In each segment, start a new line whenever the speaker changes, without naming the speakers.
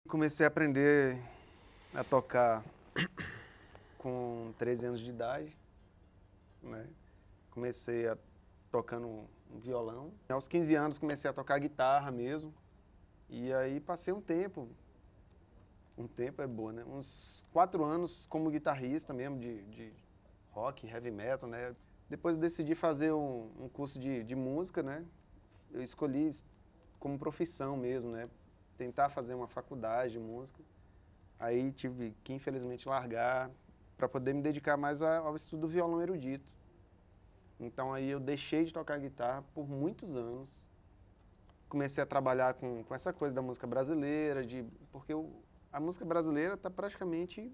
Comecei a aprender a tocar com 13 anos de idade, né? Comecei tocando um violão. Aos 15 anos comecei a tocar guitarra mesmo. E aí passei um tempo é boa, né? Uns 4 anos como guitarrista mesmo de rock, heavy metal, né? Depois decidi fazer um curso de música, né? Eu escolhi como profissão mesmo, né? Tentar fazer uma faculdade de música. Aí tive que, infelizmente, largar para poder me dedicar mais ao estudo do violão erudito. Então aí eu deixei de tocar guitarra por muitos anos. Comecei a trabalhar com essa coisa da música brasileira, porque a música brasileira está praticamente...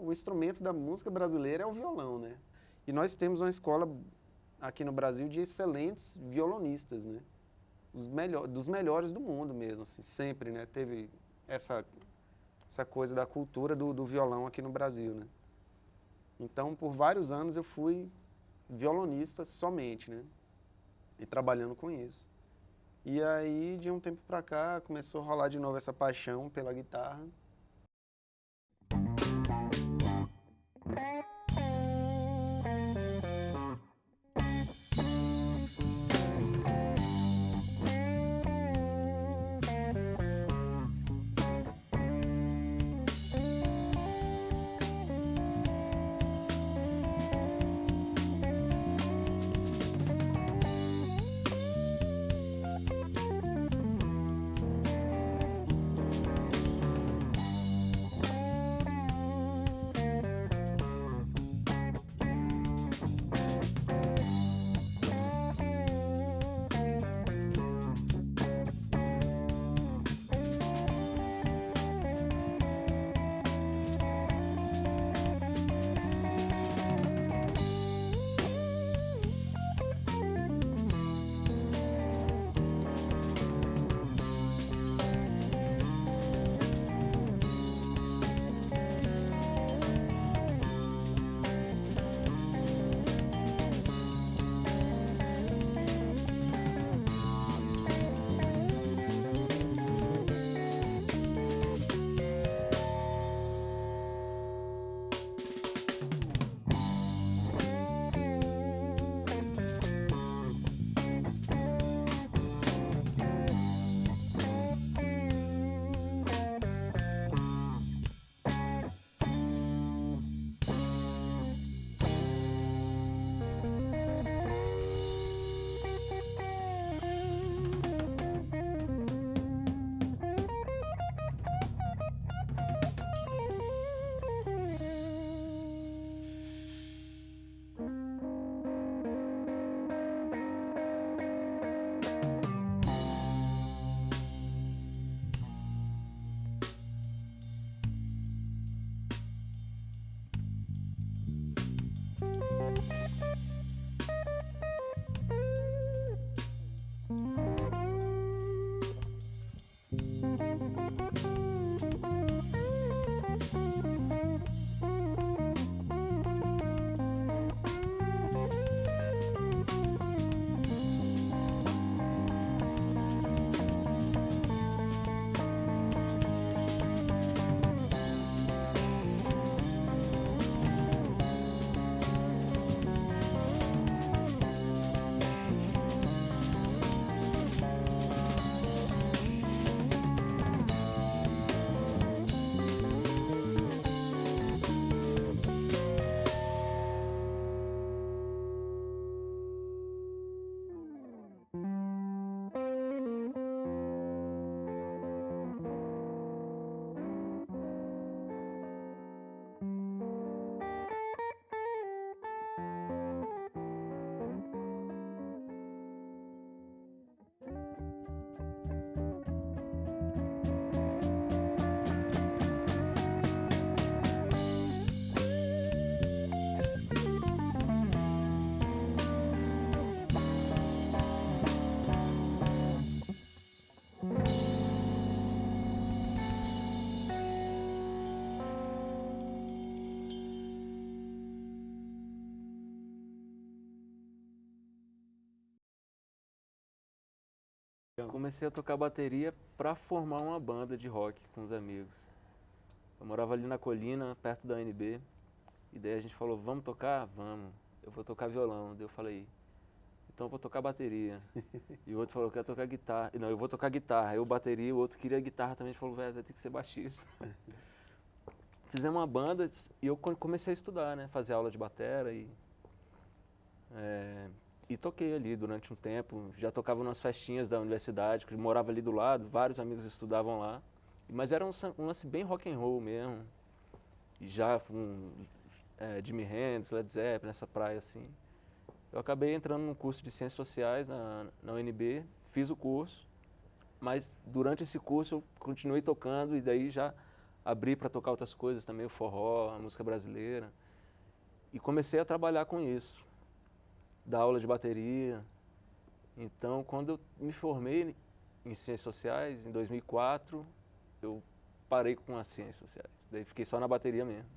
o instrumento da música brasileira é o violão, né? E nós temos uma escola aqui no Brasil de excelentes violonistas, né? Dos melhores do mundo mesmo, assim, sempre, né? Teve essa coisa da cultura do violão aqui no Brasil, né? Então, por vários anos eu fui violonista somente, né? E trabalhando com isso. E aí, de um tempo pra cá, começou a rolar de novo essa paixão pela guitarra.
comecei a tocar bateria para formar uma banda de rock com os amigos. Eu morava ali na colina, perto da UNB, e daí a gente falou, vamos tocar? Vamos. Eu vou tocar violão. Daí eu falei, então eu vou tocar bateria. E o outro falou, eu quero tocar guitarra. Não, eu vou tocar guitarra. Eu bateria, o outro queria guitarra também. A gente falou, velho, vai ter que ser baixista. Fizemos uma banda e eu comecei a estudar, né? Fazer aula de batera e toquei ali durante um tempo. Já tocava nas festinhas da universidade, que eu morava ali do lado, vários amigos estudavam lá. Mas era um lance bem rock and roll mesmo. E já com Jimi Hendrix, Led Zeppelin, nessa praia assim. Eu acabei entrando num curso de Ciências Sociais na UNB, fiz o curso, mas durante esse curso eu continuei tocando e daí já abri para tocar outras coisas também, o forró, a música brasileira. E comecei a trabalhar com isso, dar aula de bateria. Então, quando eu me formei em Ciências Sociais, em 2004, eu parei com as Ciências Sociais. Daí fiquei só na bateria mesmo.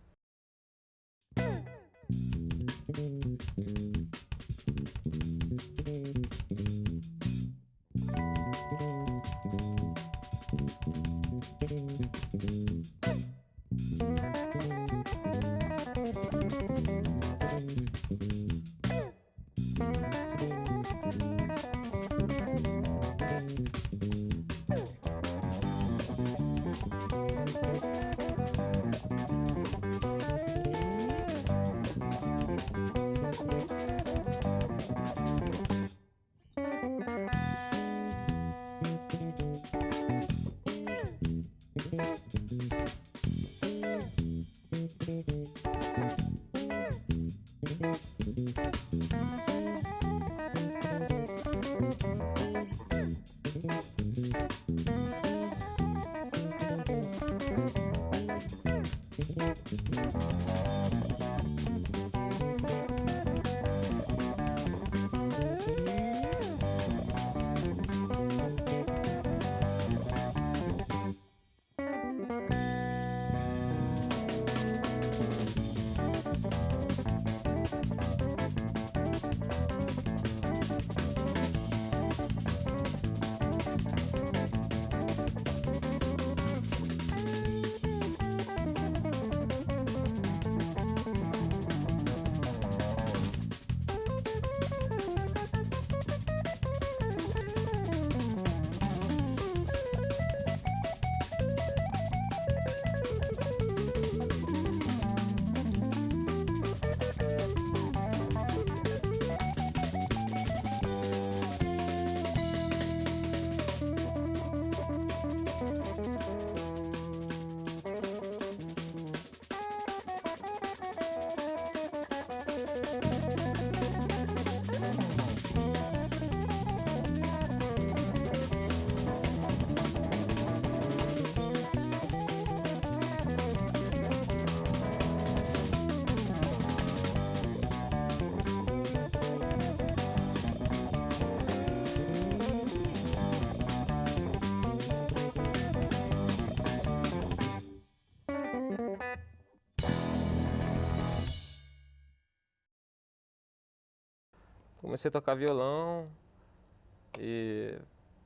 Comecei a tocar violão,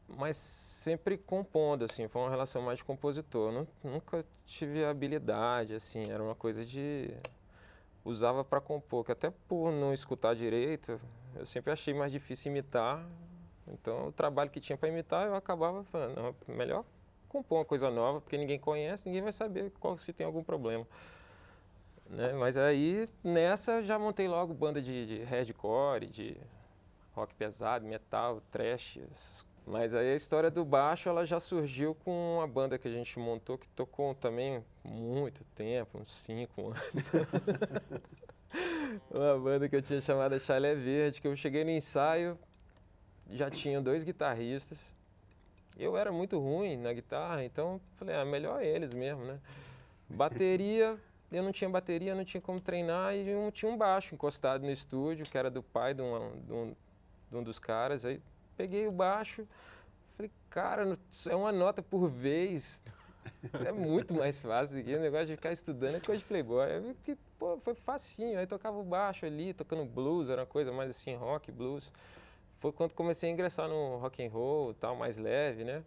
mas sempre compondo, assim, foi uma relação mais de compositor. Nunca tive habilidade, assim, era uma coisa de... usava para compor, que até por não escutar direito, eu sempre achei mais difícil imitar. Então, o trabalho que tinha para imitar, eu acabava falando, não, melhor compor uma coisa nova, porque ninguém conhece, ninguém vai saber se tem algum problema. Né? Mas aí, nessa, já montei logo banda de hardcore, de rock pesado, metal, thrash. Mas aí a história do baixo, ela já surgiu com uma banda que a gente montou, que tocou também muito tempo, uns 5 anos. Uma banda que eu tinha chamada Chalé Verde, que eu cheguei no ensaio, já tinha 2 guitarristas. Eu era muito ruim na guitarra, então falei, melhor eles mesmo, né? Bateria... Eu não tinha bateria, não tinha como treinar e tinha um baixo encostado no estúdio, que era do pai de um dos caras. Aí peguei o baixo, falei, cara, é uma nota por vez, é muito mais fácil aqui, o negócio de ficar estudando é coisa de playboy. Aí vi que, pô, foi facinho, aí tocava o baixo ali, tocando blues, era uma coisa mais assim, rock, blues. foi quando comecei a ingressar no rock and roll, tal, mais leve, né?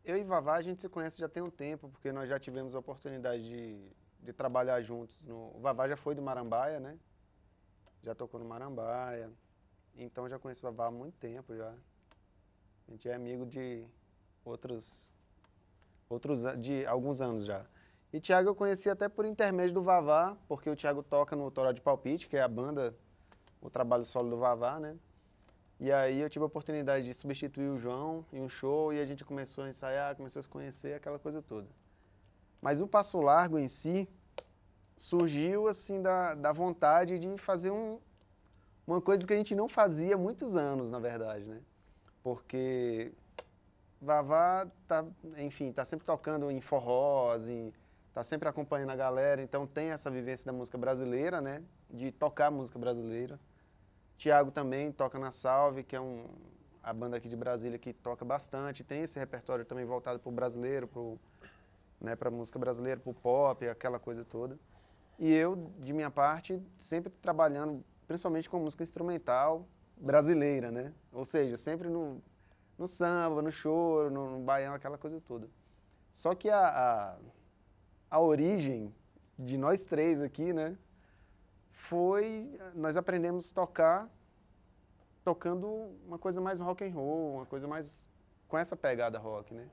Eu e Vavá, a gente se conhece já tem um tempo, porque nós já tivemos a oportunidade de trabalhar juntos. O Vavá já foi do Marambaia, né? Já tocou no Marambaia. Então já conheço o Vavá há muito tempo já. A gente é amigo de de alguns anos já. E Thiago eu conheci até por intermédio do Vavá, porque o Thiago toca no Toró de Palpite, que é a banda, o trabalho solo do Vavá, né? E aí eu tive a oportunidade de substituir o João em um show e a gente começou a ensaiar, começou a se conhecer, aquela coisa toda. Mas o Passo Largo em si surgiu assim da vontade de fazer uma coisa que a gente não fazia há muitos anos, na verdade, né? Porque Vavá enfim, tá sempre tocando em forrós, tá sempre acompanhando a galera, então tem essa vivência da música brasileira, né? De tocar música brasileira. Thiago também toca na Salve, que é a banda aqui de Brasília que toca bastante, tem esse repertório também voltado para o brasileiro, né, para música brasileira, para o pop, aquela coisa toda. E eu, de minha parte, sempre trabalhando principalmente com música instrumental brasileira, né? Ou seja, sempre no samba, no choro, no baião, aquela coisa toda. Só que a origem de nós três aqui, né? Nós aprendemos a tocar tocando uma coisa mais rock and roll, uma coisa mais com essa pegada rock, né?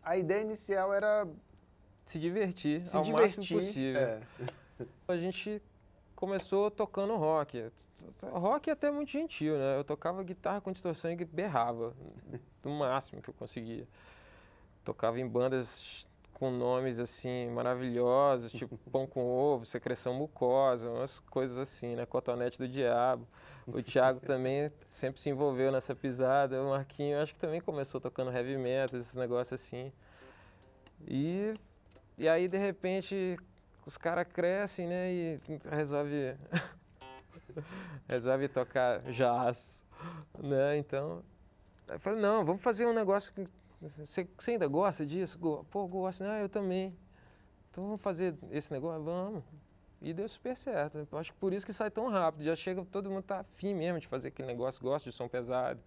a ideia inicial era
Se divertir
se
ao
divertir.
máximo possível.
É.
A gente começou tocando rock. Rock é até muito gentil, né? Eu tocava guitarra com distorção e berrava, do máximo que eu conseguia. Tocava em bandas com nomes assim maravilhosos, tipo Pão com Ovo, Secreção Mucosa, umas coisas assim, né? Cotonete do Diabo. O Thiago também sempre se envolveu nessa pisada. O Marquinho acho que também começou tocando heavy metal, esses negócios assim. E aí de repente os caras crescem, né? E resolve tocar jazz, né? Então, aí eu falei, não, vamos fazer um negócio que você ainda gosta disso? Pô, gosto, eu também. Então vamos fazer esse negócio? Vamos. E deu super certo. Eu acho que por isso que sai tão rápido. Já chega, todo mundo tá afim mesmo de fazer aquele negócio, gosta de som pesado.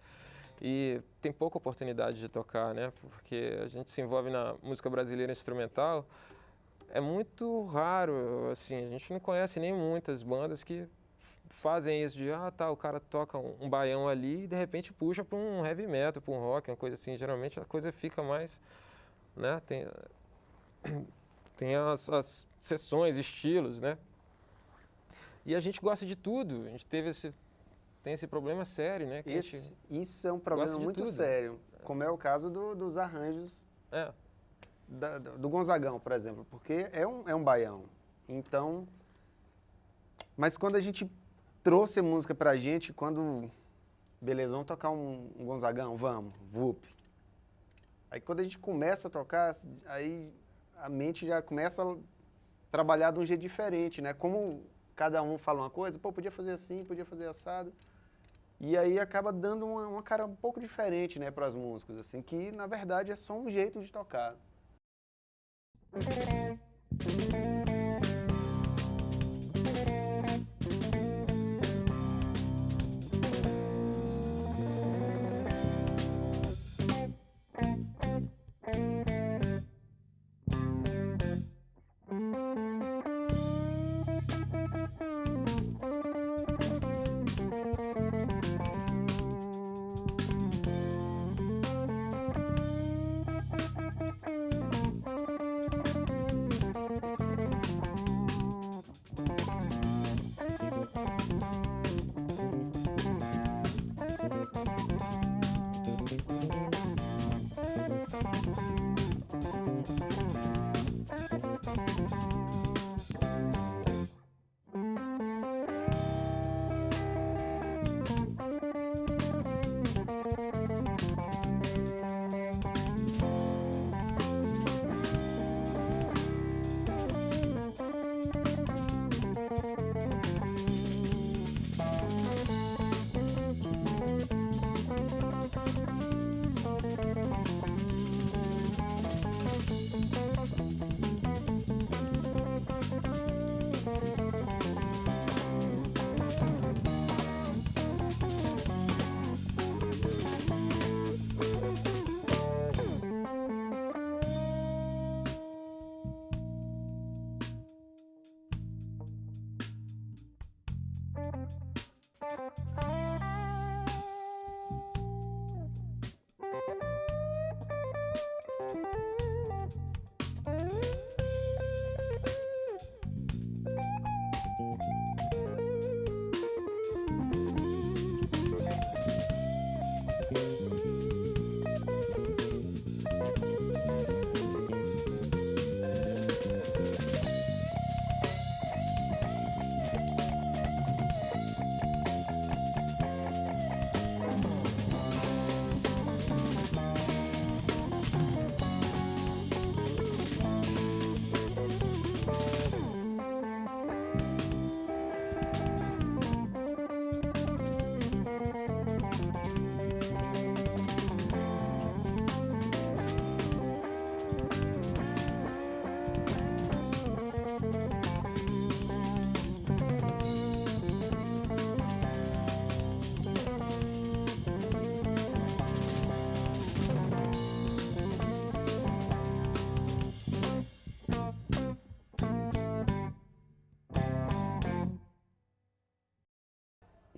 E tem pouca oportunidade de tocar, né? Porque a gente se envolve na música brasileira instrumental. É muito raro, assim, a gente não conhece nem muitas bandas que fazem isso de, o cara toca um baião ali e de repente puxa para um heavy metal, para um rock, uma coisa assim. Geralmente a coisa fica mais, né? Tem as sessões, estilos, né? E a gente gosta de tudo. A gente tem esse problema sério, né? Que
Isso é um problema muito
tudo.
sério, como é o caso dos arranjos do Gonzagão, por exemplo, porque é um baião. Então, mas quando a gente trouxe a música pra gente, beleza, vamos tocar um Gonzagão? Vamos, vup. Aí quando a gente começa a tocar, aí a mente já começa a trabalhar de um jeito diferente, né? Como cada um fala uma coisa, podia fazer assim, podia fazer assado. E aí acaba dando uma cara um pouco diferente, né, para as músicas, assim, que na verdade é só um jeito de tocar.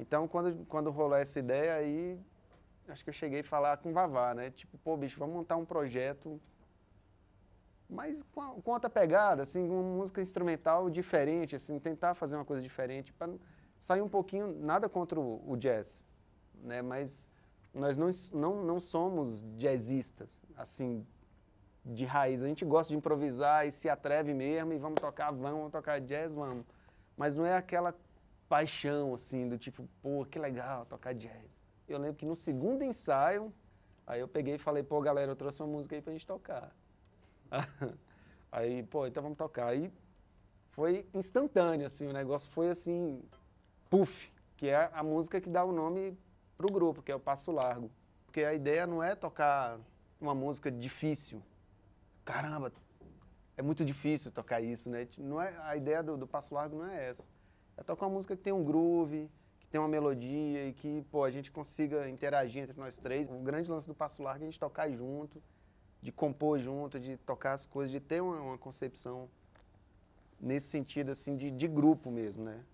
Então, quando rolou essa ideia, aí acho que eu cheguei a falar com o Vavá, né? Tipo, bicho, vamos montar um projeto mas com outra pegada, assim, uma música instrumental diferente, assim, tentar fazer uma coisa diferente, para sair um pouquinho, nada contra o jazz, né? Mas nós não somos jazzistas, assim, de raiz. A gente gosta de improvisar e se atreve mesmo e vamos tocar jazz, vamos. Mas não é aquela paixão, assim, do tipo, pô, que legal tocar jazz. Eu lembro que no segundo ensaio, aí eu peguei e falei, pô, galera, eu trouxe uma música aí pra gente tocar. Aí, pô, então vamos tocar. Aí foi instantâneo, assim, o negócio foi assim, puff, que é a música que dá o nome pro grupo, que é o Passo Largo. Porque a ideia não é tocar uma música difícil. Caramba, é muito difícil tocar isso, né? Não é, a ideia do Passo Largo não é essa. É tocar uma música que tem um groove, que tem uma melodia e que, pô, a gente consiga interagir entre nós três. O grande lance do Passo Largo é a gente tocar junto, de compor junto, de tocar as coisas, de ter uma concepção nesse sentido, assim, de grupo mesmo, né?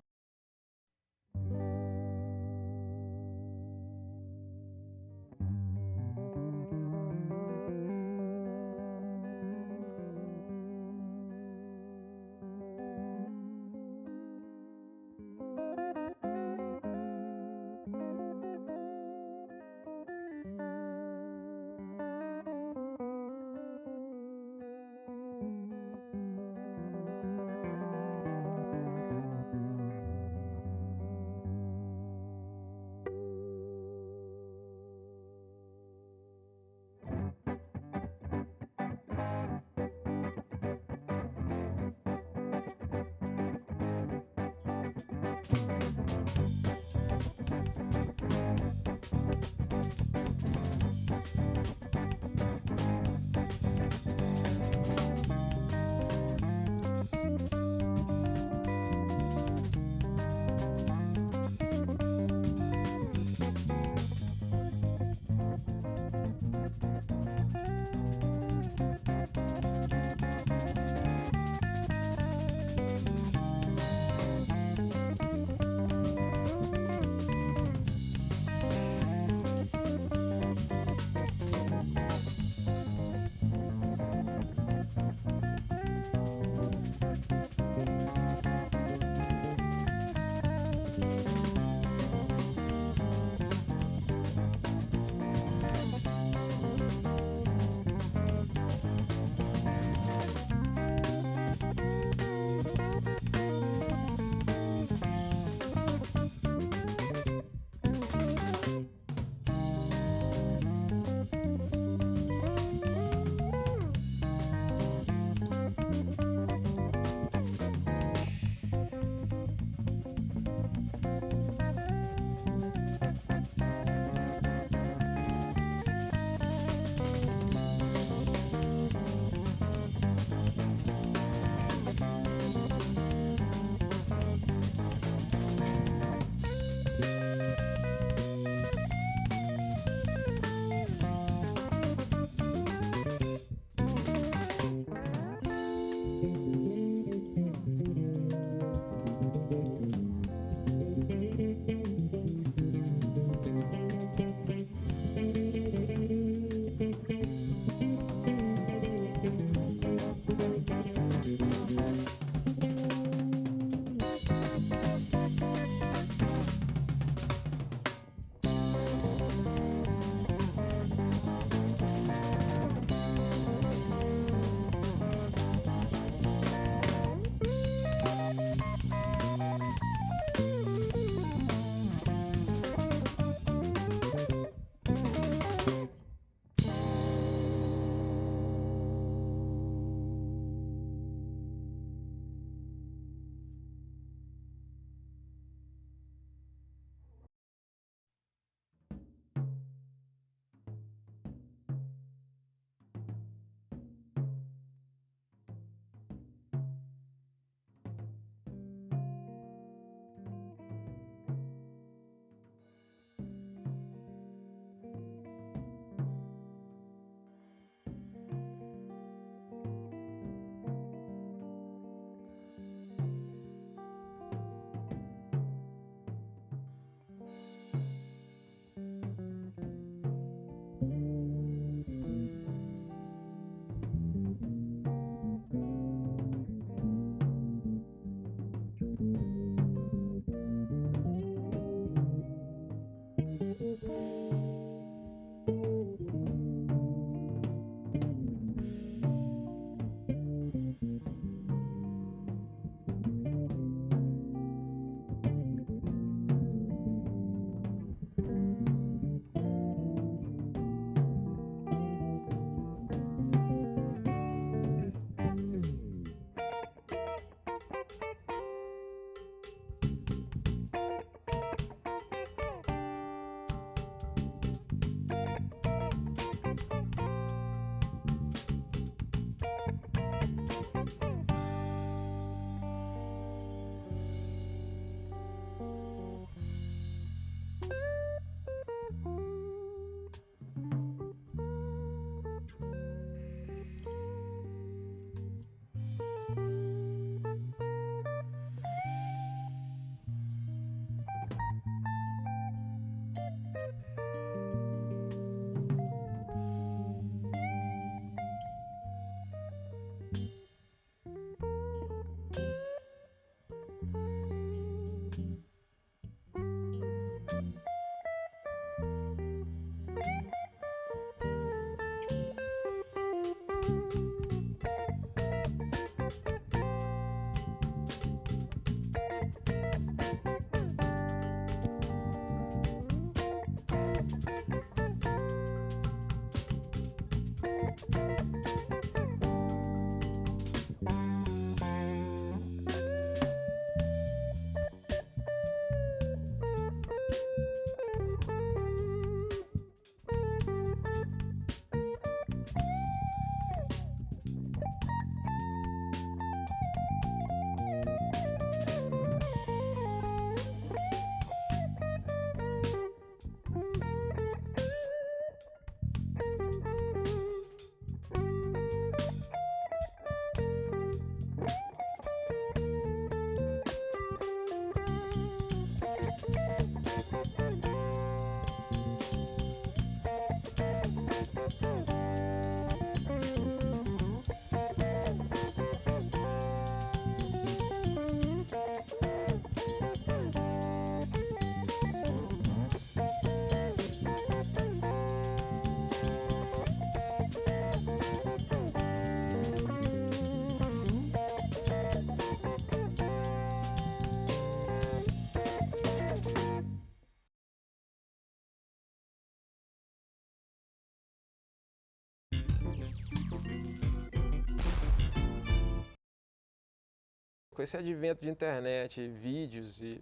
Com esse advento de internet, vídeos e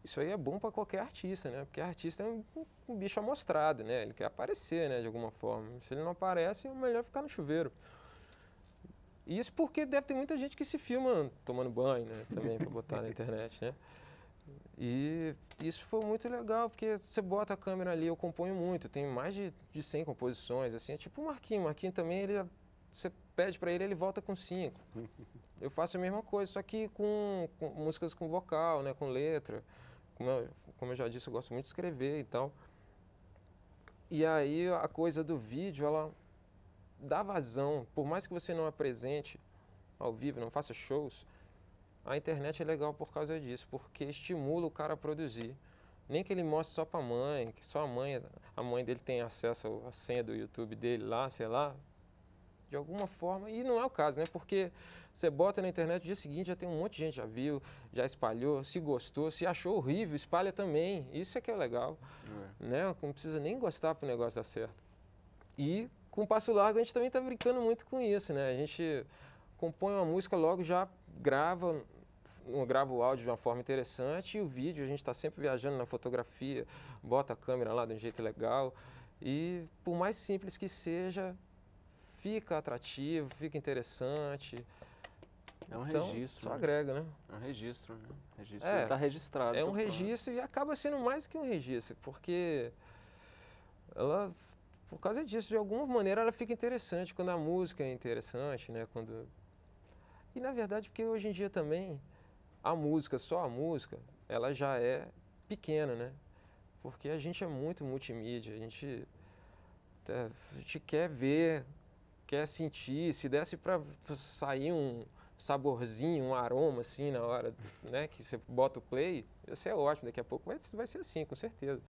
isso aí é bom para qualquer artista, né? Porque artista é um bicho amostrado, né? Ele quer aparecer, né, de alguma forma. Se ele não aparece, é melhor ficar no chuveiro. Isso porque deve ter muita gente que se filma tomando banho, né, também para botar na internet, né? E isso foi muito legal, porque você bota a câmera ali, eu componho muito, tenho mais de 100 composições, assim, é tipo o Marquinhos. O Marquinhos também, você pede para ele volta com 5. Eu faço a mesma coisa, só que com músicas com vocal, né, com letra. Como eu já disse, eu gosto muito de escrever e tal. E aí a coisa do vídeo, ela dá vazão. Por mais que você não apresente ao vivo, não faça shows, a internet é legal por causa disso, porque estimula o cara a produzir. Nem que ele mostre só para a mãe, que só a mãe dele tem acesso à senha do YouTube dele lá, sei lá, de alguma forma. E não é o caso, né? Porque você bota na internet, no dia seguinte já tem um monte de gente já viu, já espalhou, se gostou, se achou horrível, espalha também. Isso é que é legal, né? Não precisa nem gostar para o negócio dar certo. E com o Passo Largo a gente também está brincando muito com isso, né? A gente compõe uma música, logo já grava o áudio de uma forma interessante e o vídeo a gente está sempre viajando na fotografia, bota a câmera lá de um jeito legal e por mais simples que seja, fica atrativo, fica interessante.
É um
então,
registro.
Só
né?
agrega, né?
É um registro, né? Está registrado.
É um registro e acaba sendo mais que um registro, porque ela, por causa disso, de alguma maneira ela fica interessante quando a música é interessante, né? E na verdade, porque hoje em dia também a música, só a música, ela já é pequena, né? Porque a gente é muito multimídia, a gente quer ver, quer sentir, se desse para sair um saborzinho, um aroma assim na hora, né, que você bota o play, isso é ótimo, daqui a pouco vai ser assim, com certeza.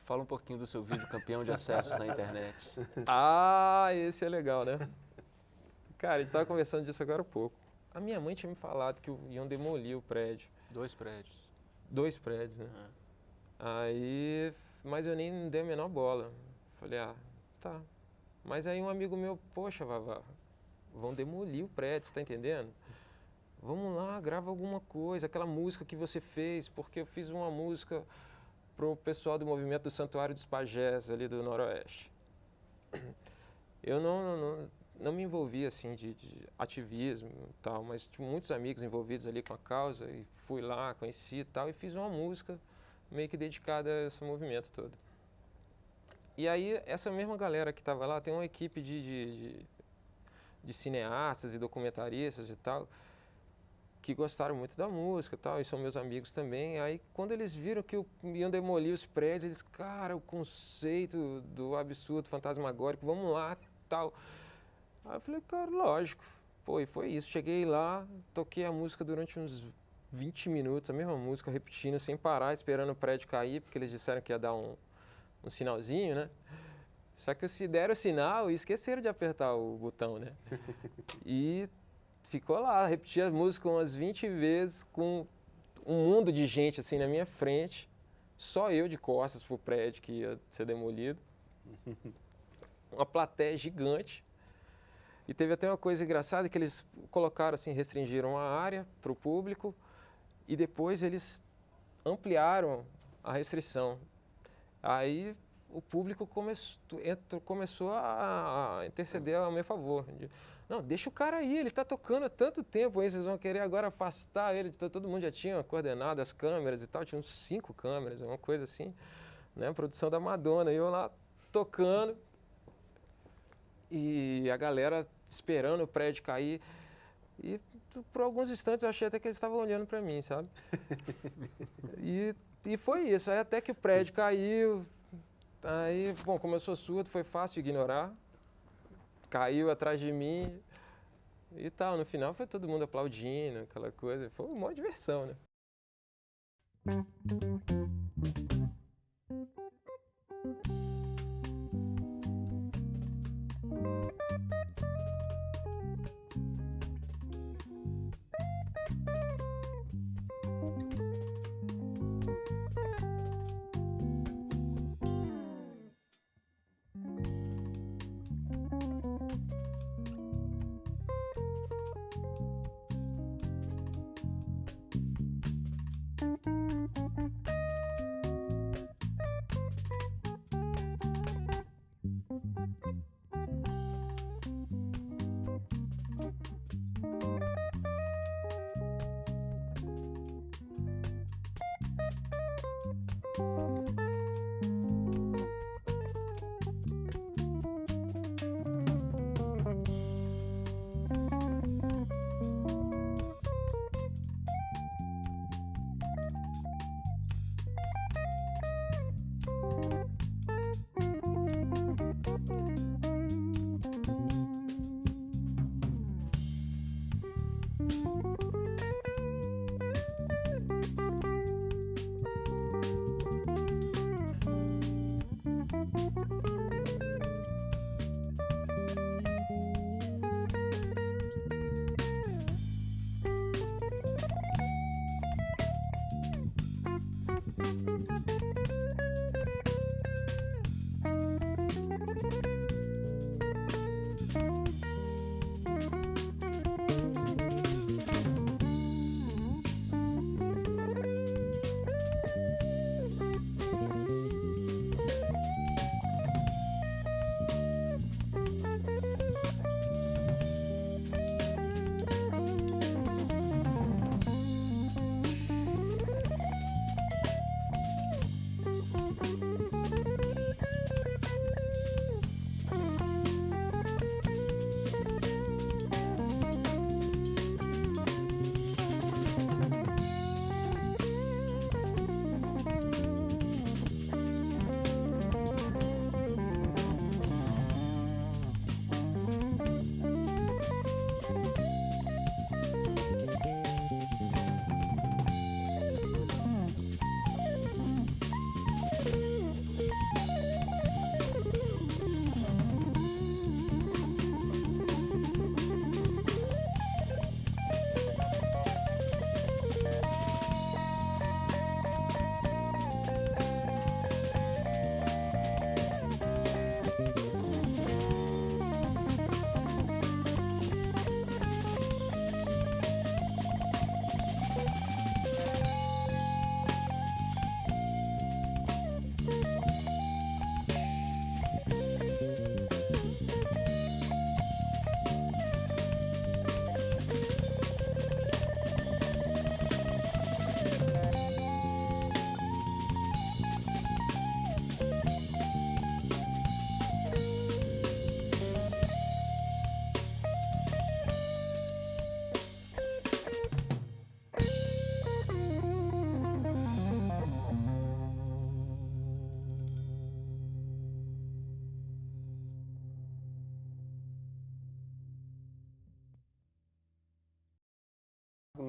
Fala um pouquinho do seu vídeo campeão de acessos na internet.
Ah, esse é legal, né? Cara, a gente tava conversando disso agora há pouco. A minha mãe tinha me falado que iam demolir o prédio.
2 prédios.
2 prédios, né? Aí, mas eu nem dei a menor bola. Falei, ah, tá. Mas aí um amigo meu, poxa, Vavá, vão demolir o prédio, você tá entendendo? Vamos lá, grava alguma coisa, aquela música que você fez, porque eu fiz uma música pro pessoal do movimento do Santuário dos Pajés, ali do Noroeste. Eu não me envolvi, assim, de ativismo e tal, mas tinha muitos amigos envolvidos ali com a causa, e fui lá, conheci e tal, e fiz uma música meio que dedicada a esse movimento todo. E aí, essa mesma galera que estava lá, tem uma equipe de cineastas e documentaristas e tal, que gostaram muito da música e tal, e são meus amigos também. Aí, quando eles viram que iam demolir os prédios, eles, cara, o conceito do absurdo fantasmagórico, vamos lá, tal. Aí eu falei, cara, lógico. Pô, e foi isso. Cheguei lá, toquei a música durante uns 20 minutos, a mesma música, repetindo, sem parar, esperando o prédio cair, porque eles disseram que ia dar um sinalzinho, né? Só que se deram o sinal e esqueceram de apertar o botão, né? E ficou lá, repeti a música umas 20 vezes, com um mundo de gente assim na minha frente, só eu de costas pro prédio que ia ser demolido. Uma plateia gigante. E teve até uma coisa engraçada que eles colocaram assim, restringiram a área para o público e depois eles ampliaram a restrição. Aí o público começou a interceder a meu favor. Não, deixa o cara aí, ele está tocando há tanto tempo aí, vocês vão querer agora afastar ele. Todo mundo já tinha coordenado as câmeras e tal, tinha uns 5 câmeras, uma coisa assim, né? Produção da Madonna, e eu lá tocando e a galera esperando o prédio cair. E por alguns instantes eu achei até que eles estavam olhando para mim, sabe? E foi isso, aí até que o prédio caiu, aí, bom, como eu sou surdo, foi fácil ignorar, caiu atrás de mim e tal, no final foi todo mundo aplaudindo, aquela coisa, foi uma diversão, né?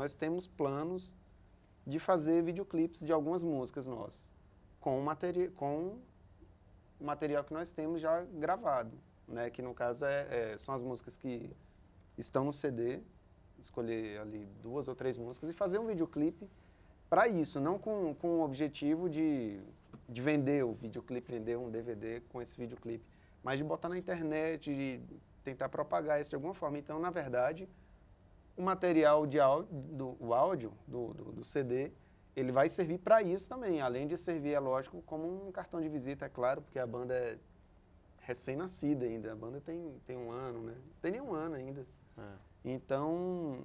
nós temos planos de fazer videoclipes de algumas músicas nossas, com o material que nós temos já gravado, né? Que no caso são as músicas que estão no CD, escolher ali 2 ou 3 músicas e fazer um videoclipe para isso, não com o objetivo de vender o videoclipe, vender um DVD com esse videoclipe, mas de botar na internet, de tentar propagar isso de alguma forma. Então, na verdade, o material de áudio do CD, ele vai servir para isso também, além de servir, é lógico, como um cartão de visita, é claro, porque a banda é recém-nascida ainda, a banda tem 1 ano, né? Não tem nem 1 ano ainda. Então,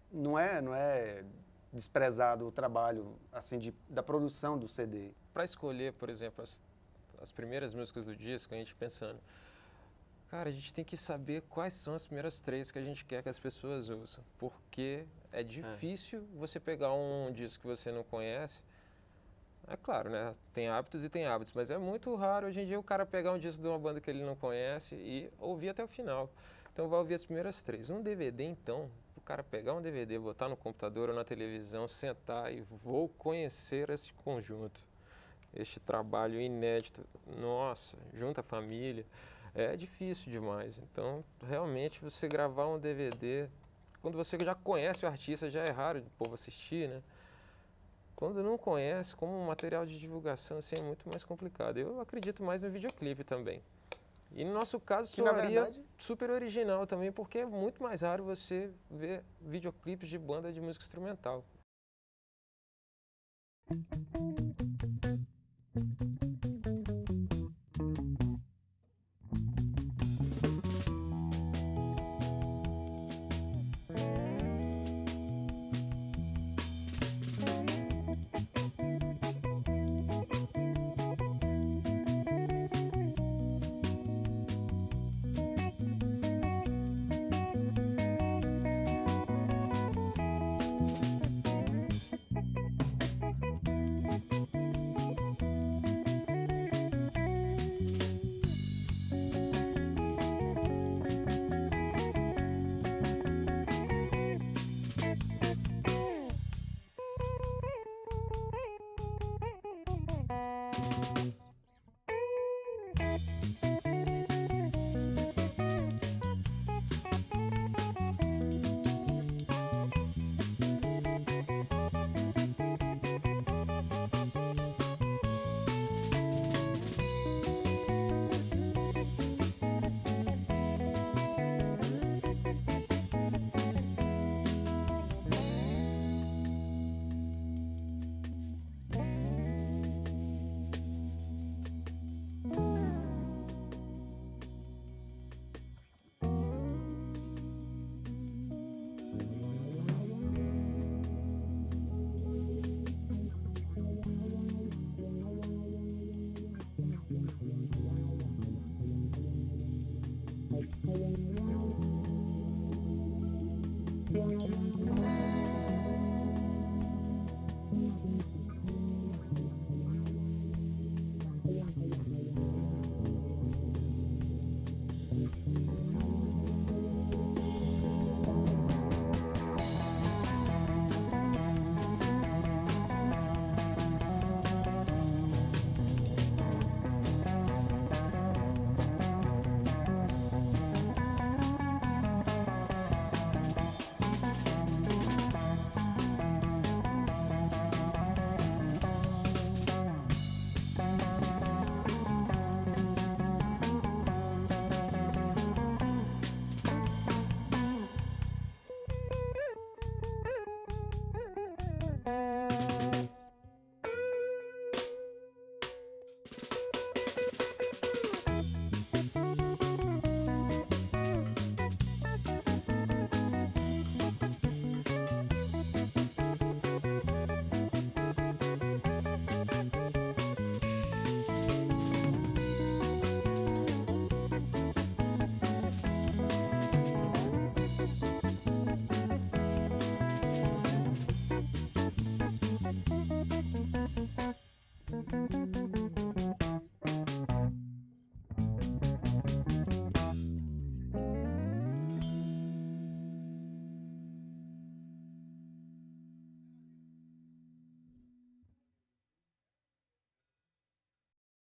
não é desprezado o trabalho assim da produção do CD.
Para escolher, por exemplo, as primeiras músicas do disco, a gente pensando, cara, a gente tem que saber quais são as primeiras 3 que a gente quer que as pessoas ouçam, porque é difícil você pegar um disco que você não conhece. É claro, né? Tem hábitos e tem hábitos, mas é muito raro hoje em dia o cara pegar um disco de uma banda que ele não conhece e ouvir até o final. Então vai ouvir as primeiras 3. Um DVD, então, o cara pegar um DVD, botar no computador ou na televisão, sentar e vou conhecer esse conjunto, este trabalho inédito. Nossa, junta a família. É difícil demais. Então, realmente, você gravar um DVD, quando você já conhece o artista, já é raro o povo assistir, né? Quando não conhece, como um material de divulgação, assim, é muito mais complicado. Eu acredito mais no videoclipe também. E no nosso caso, soaria super original também, porque é muito mais raro você ver videoclipes de banda de música instrumental.